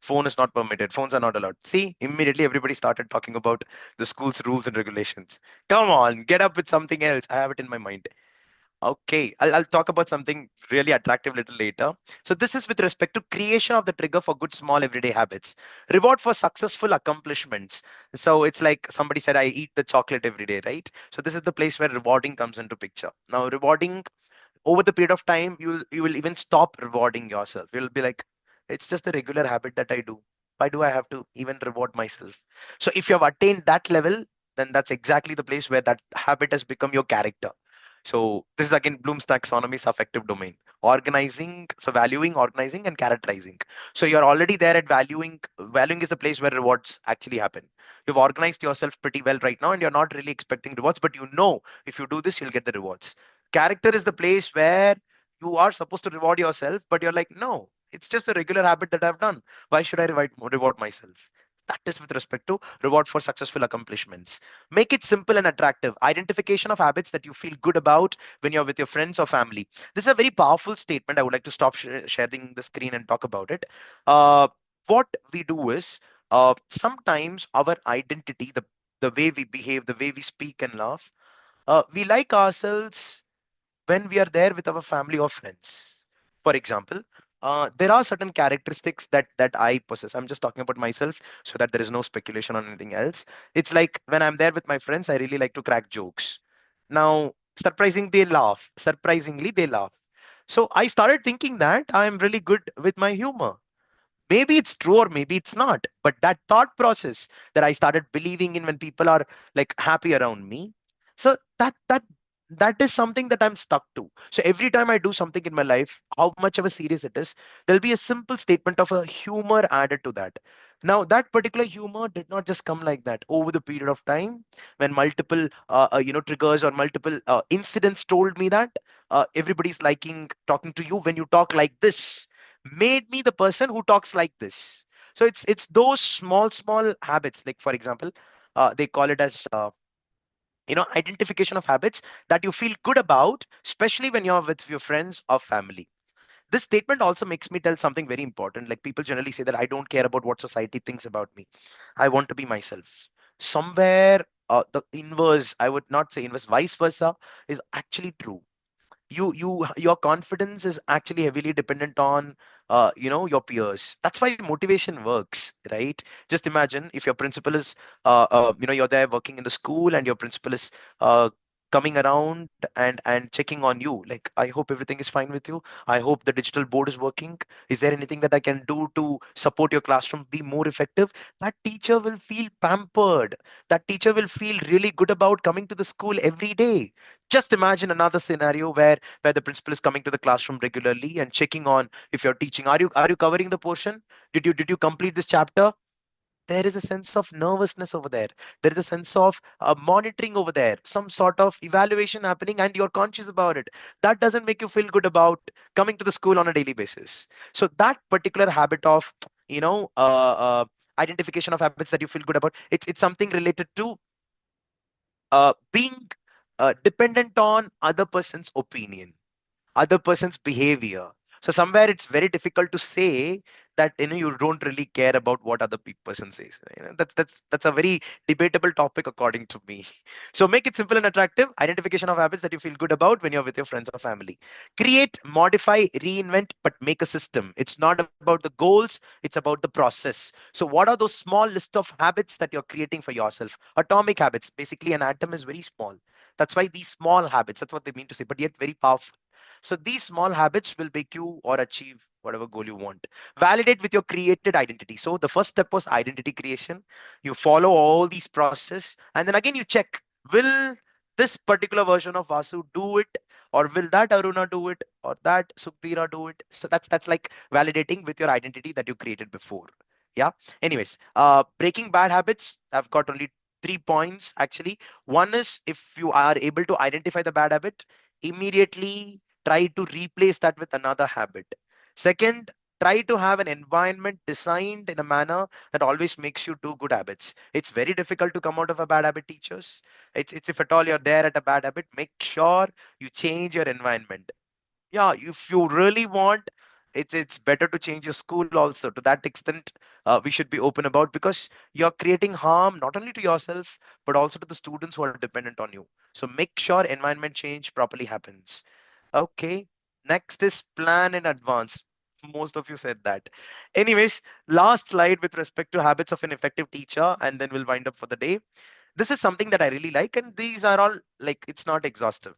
Speaker 1: Phone is not permitted. Phones are not allowed. See, immediately everybody started talking about the school's rules and regulations. Come on, get up with something else. I have it in my mind. Okay, I'll talk about something really attractive little later. So this is with respect to creation of the trigger for good small everyday habits. Reward for successful accomplishments. So it's like somebody said, I eat the chocolate every day, right? So this is the place where rewarding comes into picture. Now, rewarding over the period of time, you will even stop rewarding yourself. You'll be like, it's just the regular habit that I do. Why do I have to even reward myself? So if you have attained that level, then that's exactly the place where that habit has become your character. So this is again Bloom's taxonomy's affective domain. Organizing, so valuing, organizing, and characterizing. So you're already there at valuing. Valuing is the place where rewards actually happen. You've organized yourself pretty well right now and you're not really expecting rewards, but you know if you do this, you'll get the rewards. Character is the place where you are supposed to reward yourself, but you're like, no, it's just a regular habit that I've done. Why should I reward myself? That is with respect to reward for successful accomplishments. Make it simple and attractive. Identification of habits that you feel good about when you're with your friends or family. This is a very powerful statement. I would like to stop sharing the screen and talk about it. Uh, what we do is sometimes our identity, the way we behave, the way we speak and laugh, we like ourselves when we are there with our family or friends. For example, there are certain characteristics that I possess. I'm just talking about myself so that there is no speculation on anything else. It's like when I'm there with my friends, I really like to crack jokes. Now, surprisingly they laugh. So I started thinking that I'm really good with my humor. Maybe it's true or maybe it's not, but that thought process that I started believing in when people are like happy around me, so that is something that I'm stuck to. So every time I do something in my life, how much of a serious it is, there'll be a simple statement of a humor added to that. Now that particular humor did not just come like that. Over the period of time, when multiple triggers or multiple incidents told me that everybody's liking talking to you when you talk like this, made me the person who talks like this. So it's those small habits. Like for example, they call it as identification of habits that you feel good about, especially when you're with your friends or family. This statement also makes me tell something very important. Like people generally say that I don't care about what society thinks about me. I want to be myself. Somewhere the inverse, I would not say inverse, vice versa, is actually true. Your confidence is actually heavily dependent on your peers. That's why motivation works, right? Just imagine if your principal is you're there working in the school and your principal is coming around and checking on you, like, I hope everything is fine with you, I hope the digital board is working, is there anything that I can do to support your classroom be more effective. That teacher will feel pampered. That teacher will feel really good about coming to the school every day. Just imagine another scenario where the principal is coming to the classroom regularly and checking on if you're teaching. Are you covering the portion? Did you complete this chapter? There is a sense of nervousness over there. There is a sense of monitoring over there, some sort of evaluation happening, and you're conscious about it. That doesn't make you feel good about coming to the school on a daily basis. So that particular habit of you know identification of habits that you feel good about, it's something related to being dependent on other person's opinion, other person's behavior. So somewhere it's very difficult to say that you don't really care about what other person says. That's a very debatable topic according to me. So make it simple and attractive. Identification of habits that you feel good about when you're with your friends or family. Create, modify, reinvent, but make a system. It's not about the goals, it's about the process. So what are those small list of habits that you're creating for yourself? Atomic habits. Basically, an atom is very small. That's why these small habits, that's what they mean to say, but yet very powerful. So these small habits will make you or achieve whatever goal you want. Validate with your created identity. So the first step was identity creation. You follow all these process, and then again you check, will this particular version of Vasu do it, or will that Aruna do it, or that Sukbira do it? So that's like validating with your identity that you created before. Yeah. Anyways, breaking bad habits. I've got only 3 points actually. One is, if you are able to identify the bad habit, immediately try to replace that with another habit. Second, try to have an environment designed in a manner that always makes you do good habits. It's very difficult to come out of a bad habit, teachers. It's if at all you're there at a bad habit, make sure you change your environment. Yeah, if you really want, it's better to change your school also. To that extent, we should be open about, because you're creating harm not only to yourself but also to the students who are dependent on you. So make sure environment change properly happens. Okay, next is plan in advance. Most of you said that. Anyways, last slide with respect to habits of an effective teacher, and then we'll wind up for the day. This is something that I really like, and these are all, like, it's not exhaustive.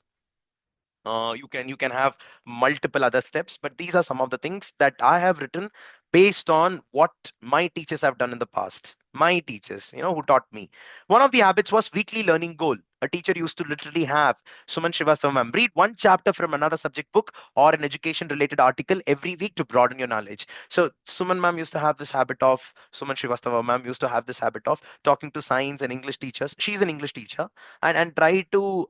Speaker 1: You can have multiple other steps, but these are some of the things that I have written based on what my teachers have done in the past. My teachers, who taught me. One of the habits was weekly learning goal. A teacher used to literally have Suman Srivastava ma'am read one chapter from another subject book or an education related article every week to broaden your knowledge. So Suman Srivastava ma'am used to have this habit of talking to science and English teachers. She's an English teacher, and try to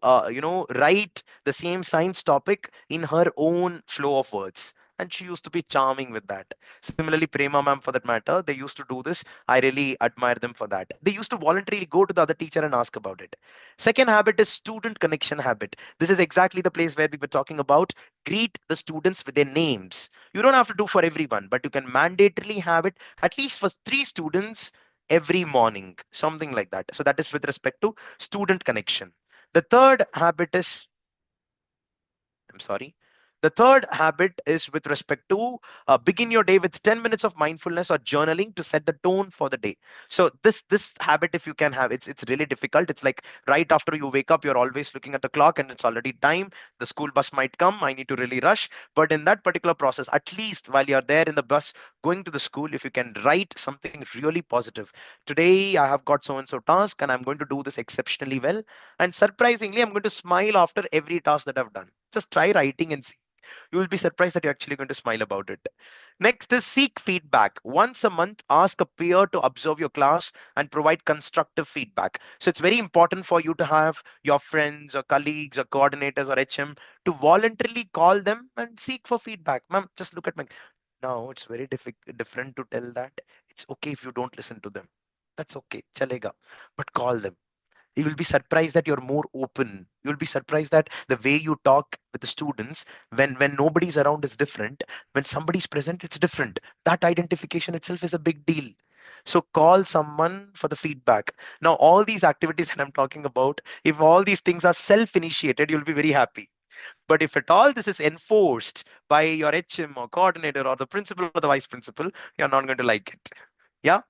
Speaker 1: write the same science topic in her own flow of words. And she used to be charming with that. Similarly, Prema ma'am, for that matter, they used to do this. I really admire them for that. They used to voluntarily go to the other teacher and ask about it. Second habit is student connection habit. This is exactly the place where we were talking about. Greet the students with their names. You don't have to do for everyone, but you can mandatorily have it at least for three students every morning, something like that. So that is with respect to student connection. The third habit is, I'm sorry. The third habit is with respect to begin your day with 10 minutes of mindfulness or journaling to set the tone for the day. So this habit, if you can have, it's really difficult. It's like right after you wake up, you're always looking at the clock and it's already time. The school bus might come. I need to really rush. But in that particular process, at least while you're there in the bus going to the school, if you can write something really positive. Today, I have got so and so task and I'm going to do this exceptionally well. And surprisingly, I'm going to smile after every task that I've done. Just try writing and see. You will be surprised that you're actually going to smile about it. Next is seek feedback. Once a month, ask a peer to observe your class and provide constructive feedback. So it's very important for you to have your friends or colleagues or coordinators or HM to voluntarily call them and seek for feedback. Ma'am, just look at me. Now it's very different to tell that. It's okay if you don't listen to them. That's okay. Chalega. But call them. You will be surprised that you're more open. You'll be surprised that the way you talk with the students when nobody's around is different. When somebody's present, it's different. That identification itself is a big deal. So call someone for the feedback. Now, all these activities that I'm talking about, if all these things are self-initiated, you'll be very happy. But if at all this is enforced by your HM or coordinator or the principal or the vice principal, you're not going to like it. Yeah.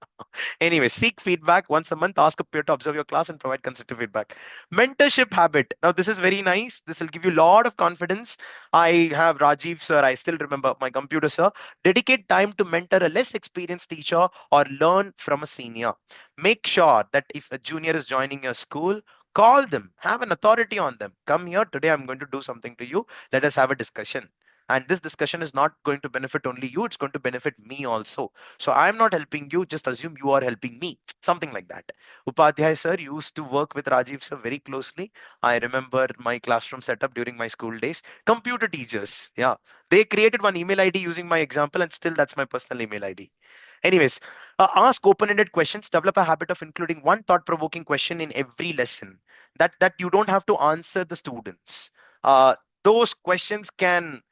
Speaker 1: Anyway, seek feedback once a month, ask a peer to observe your class and provide constructive feedback. Mentorship habit. Now, this is very nice. This will give you a lot of confidence. I have Rajiv sir, I still remember my computer sir. Dedicate time to mentor a less experienced teacher or learn from a senior. Make sure that if a junior is joining your school, call them, have an authority on them. Come here, today I'm going to do something to you. Let us have a discussion. And this discussion is not going to benefit only you, it's going to benefit me also. So I'm not helping you, just assume you are helping me. Something like that. Upadhyay sir used to work with Rajiv sir very closely. I remember my classroom setup during my school days. Computer teachers, yeah. They created one email ID using my example, and still that's my personal email ID. Anyways, ask open-ended questions. Develop a habit of including one thought-provoking question in every lesson. That you don't have to answer the students. Those questions can,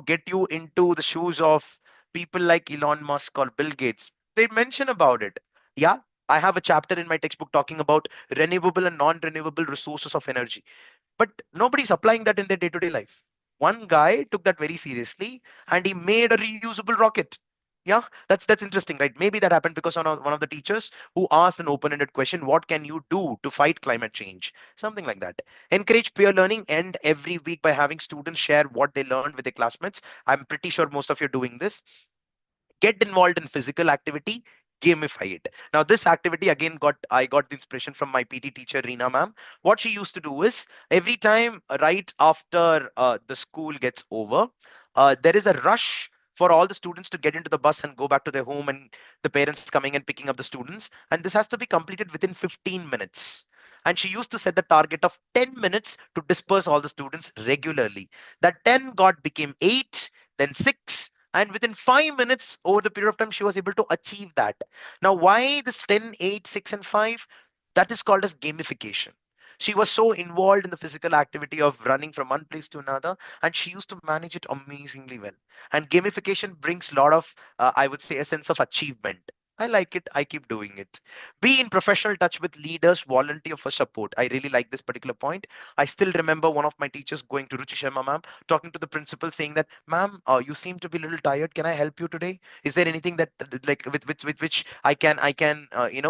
Speaker 1: get you into the shoes of people like Elon Musk or Bill Gates. They mention about it. Yeah, I have a chapter in my textbook talking about renewable and non-renewable resources of energy, but nobody's applying that in their day-to-day life. One guy took that very seriously and he made a reusable rocket. Yeah, that's interesting, right? Maybe that happened because one of the teachers who asked an open-ended question, what can you do to fight climate change? Something like that. Encourage peer learning, and every week by having students share what they learned with their classmates. I'm pretty sure most of you are doing this. Get involved in physical activity, gamify it. Now this activity again, got I got the inspiration from my PT teacher Reena ma'am. What she used to do is every time right after the school gets over, there is a rush for all the students to get into the bus and go back to their home, and the parents coming and picking up the students, and this has to be completed within 15 minutes. And she used to set the target of 10 minutes to disperse all the students regularly. That 10 got became 8, then 6, and within 5 minutes over the period of time she was able to achieve that. Now why this 10, 8, 6, and 5? That is called as gamification. She was so involved in the physical activity of running from one place to another, and she used to manage it amazingly well. And gamification brings a lot of, I would say, a sense of achievement. I like it. I keep doing it. Be in professional touch with leaders, volunteer for support. I really like this particular point. I still remember one of my teachers going to Ruchi Sharma ma'am, talking to the principal, saying that, "Ma'am, you seem to be a little tired. Can I help you today? Is there anything that like with which I can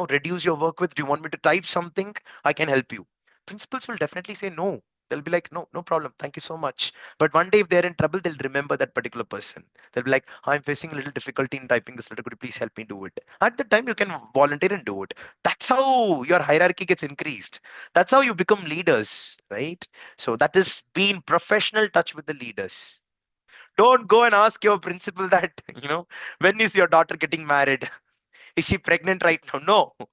Speaker 1: reduce your work with? Do you want me to type something? I can help you." Principals will definitely say no. They'll be like, no, no problem. Thank you so much. But one day, if they're in trouble, they'll remember that particular person. They'll be like, I'm facing a little difficulty in typing this letter. Could you please help me do it? At the time, you can volunteer and do it. That's how your hierarchy gets increased. That's how you become leaders, right? So that is being professional touch with the leaders. Don't go and ask your principal that, when is your daughter getting married? Is she pregnant right now? No.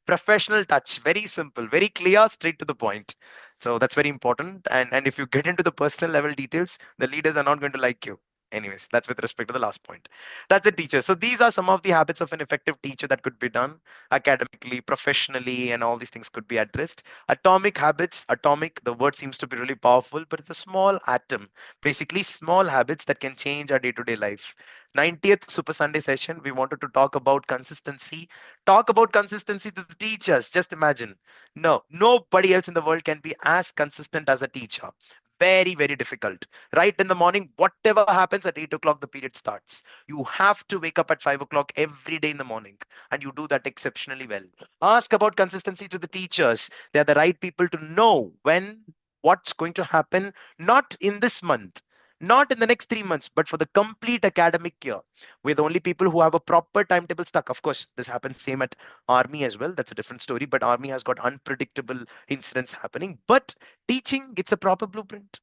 Speaker 1: Professional touch, very simple, very clear, straight to the point. So that's very important. And if you get into the personal level details, the leaders are not going to like you. Anyways, that's with respect to the last point. That's a teacher. So these are some of the habits of an effective teacher that could be done academically, professionally, and all these things could be addressed. Atomic habits, atomic, the word seems to be really powerful, but it's a small atom. Basically, small habits that can change our day-to-day life. 90th Super Sunday session, we wanted to talk about consistency. Talk about consistency to the teachers. Just imagine. No, nobody else in the world can be as consistent as a teacher. Very, very difficult. Right in the morning, whatever happens at 8 o'clock, the period starts. You have to wake up at 5 o'clock every day in the morning, and you do that exceptionally well. Ask about consistency to the teachers. They are the right people to know when, what's going to happen, not in this month, not in the next 3 months, but for the complete academic year. We're the only people who have a proper timetable stuck. Of course, this happens same at army as well. That's a different story, but army has got unpredictable incidents happening. But teaching, it's a proper blueprint.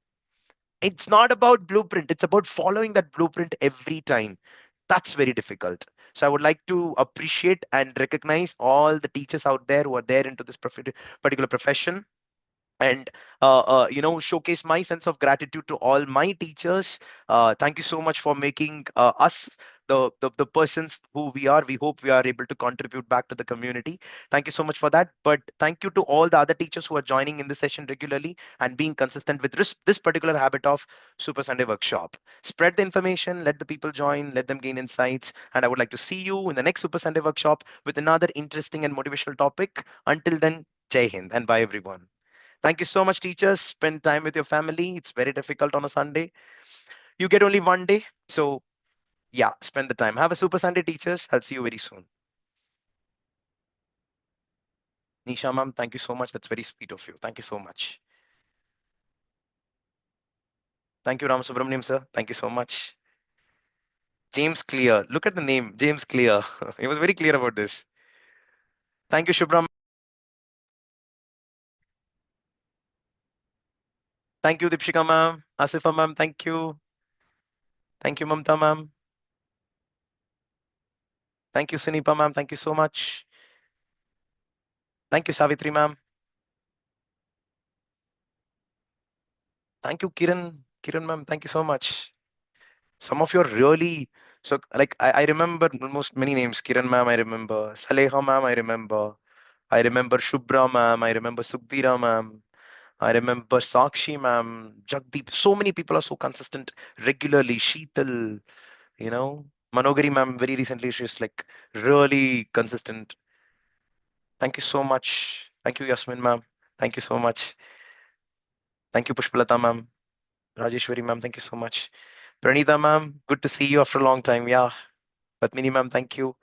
Speaker 1: It's not about blueprint, it's about following that blueprint every time. That's very difficult. So I would like to appreciate and recognize all the teachers out there who are there into this particular profession, and showcase my sense of gratitude to all my teachers. Thank you so much for making us the persons who we are. We hope we are able to contribute back to the community. Thank you so much for that. But thank you to all the other teachers who are joining in this session regularly and being consistent with this particular habit of Super Sunday workshop. Spread the information, let the people join, let them gain insights, and I would like to see you in the next Super Sunday workshop with another interesting and motivational topic. Until then, Jai Hind and bye everyone. Thank you so much, teachers. Spend time with your family. It's very difficult on a Sunday. You get only one day. So, yeah, spend the time. Have a super Sunday, teachers. I'll see you very soon. Nisha, ma'am, thank you so much. That's very sweet of you. Thank you so much. Thank you, Ram Subramaniam, sir. Thank you so much. James Clear. Look at the name, James Clear. He was very clear about this. Thank you, Shubham. Thank you, Dipshika, ma'am. Asifa, ma'am. Thank you. Thank you, Mamta, ma'am. Thank you, Sunipa, ma'am. Thank you so much. Thank you, Savitri, ma'am. Thank you, Kiran. Kiran, ma'am. Thank you so much. Some of your really, so like I remember almost many names. Kiran ma'am, I remember. Saleha ma'am, I remember. I remember Shubhra ma'am. I remember Sukhdira ma'am. I remember Sakshi ma'am. Jagdeep. So many people are so consistent regularly. Sheetal, Manogari ma'am. Very recently, she's like really consistent. Thank you so much. Thank you, Yasmin ma'am. Thank you so much. Thank you, Pushpalata ma'am. Rajeshwari ma'am. Thank you so much. Pranita ma'am. Good to see you after a long time. Yeah. Padmini ma'am. Thank you.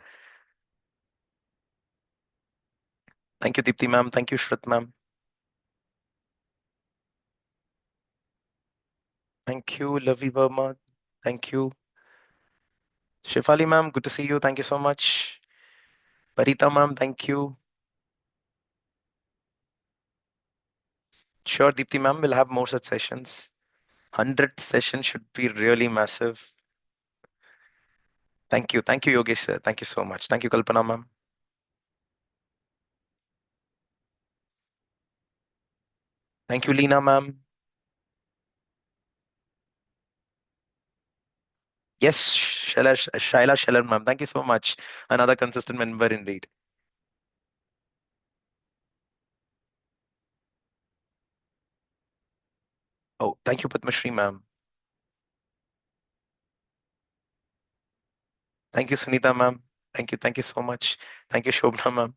Speaker 1: Thank you, Deepti ma'am. Thank you, Shrit ma'am. Thank you, Lavi Verma. Thank you. Shifali ma'am, good to see you. Thank you so much. Parita ma'am, thank you. Sure, Deepti ma'am, we'll have more such sessions. 100th session should be really massive. Thank you. Thank you, Yogesh sir. Thank you so much. Thank you, Kalpana ma'am. Thank you, Leena ma'am. Yes, Shaila Sheller ma'am. Thank you so much. Another consistent member indeed. Oh, thank you, Padmashri ma'am. Thank you, Sunita ma'am. Thank you. Thank you so much. Thank you, Shobna ma'am.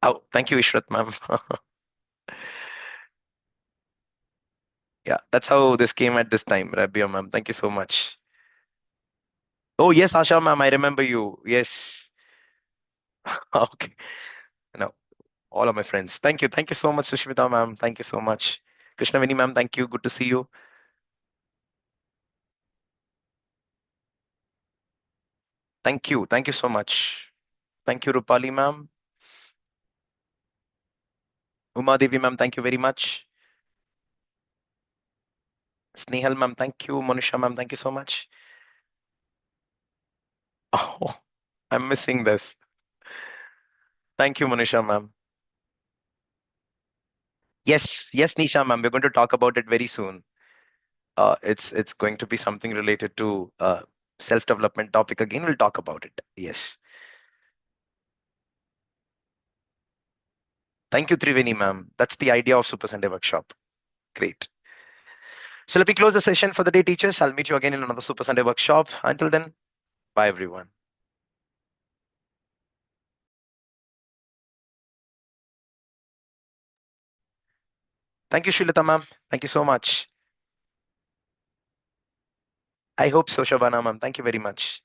Speaker 1: Oh, thank you, Ishrat ma'am. Yeah, that's how this came at this time, Rabia ma'am. Thank you so much. Oh, yes, Asha ma'am, I remember you. Yes. Okay. No. All of my friends. Thank you. Thank you so much, Sushmita ma'am. Thank you so much. Krishnaveni ma'am, thank you. Good to see you. Thank you. Thank you so much. Thank you, Rupali ma'am. Uma Devi ma'am, thank you very much. Snehal ma'am, thank you. Monisha ma'am, thank you so much. Oh, I'm missing this. Thank you, Monisha ma'am. Yes, yes, Nisha ma'am, we're going to talk about it very soon. It's going to be something related to self-development topic again. We'll talk about it. Yes. Thank you, Triveni ma'am. That's the idea of Super Sunday workshop. Great. So let me close the session for the day, teachers. I'll meet you again in another Super Sunday workshop. Until then, bye everyone. Thank you, Shilita ma'am. Thank you so much. I hope so, Shabana ma'am. Thank you very much.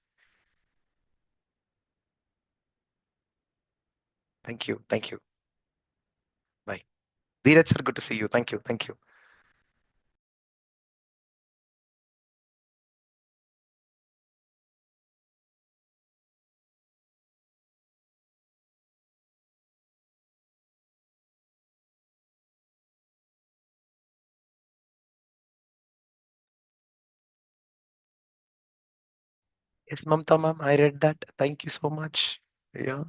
Speaker 1: Thank you. Thank you. Bye. Dheeraj sir, good to see you. Thank you. Thank you. Yes, Mamta ma'am, I read that. Thank you so much. Yeah.